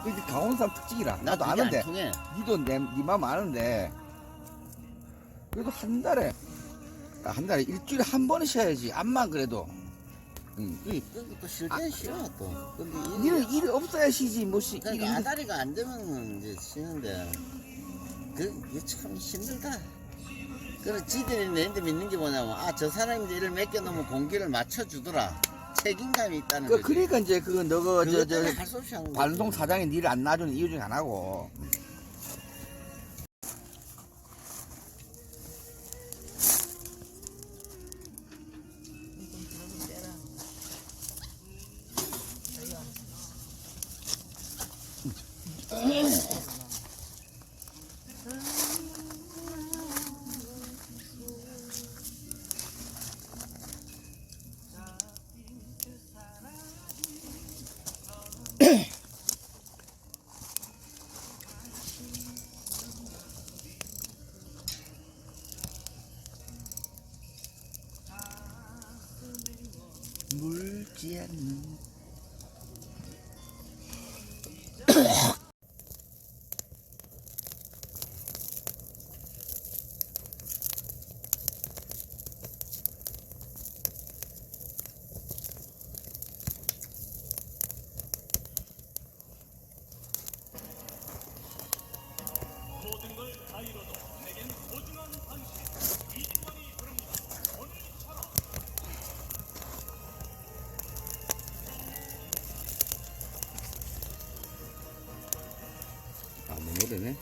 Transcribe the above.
그게 강원삼 특징이라. 나도 그게 아는데. 안 통해. 니도 네 맘 아는데. 그래도 한 달에 일주일에 한 번은 쉬어야지. 암만 그래도. 응. 또 쉴 때는 쉬어 또. 근데 니는 일이 없어야 쉬지. 뭐 그러니까 아다리가 안 되면 이제 쉬는데 그게 참 힘들다. 그래 지들이 내한테 믿는 게 뭐냐면 저 사람이 일을 맡겨놓으면 공기를 맞춰주더라. 책임감이 있다는 거지. 그러니까 이제 너가 할수 없이 하는 거지. 반송 사장이 니를 안 놔주는 이유 중에 하나고. 물지 않는 노래네.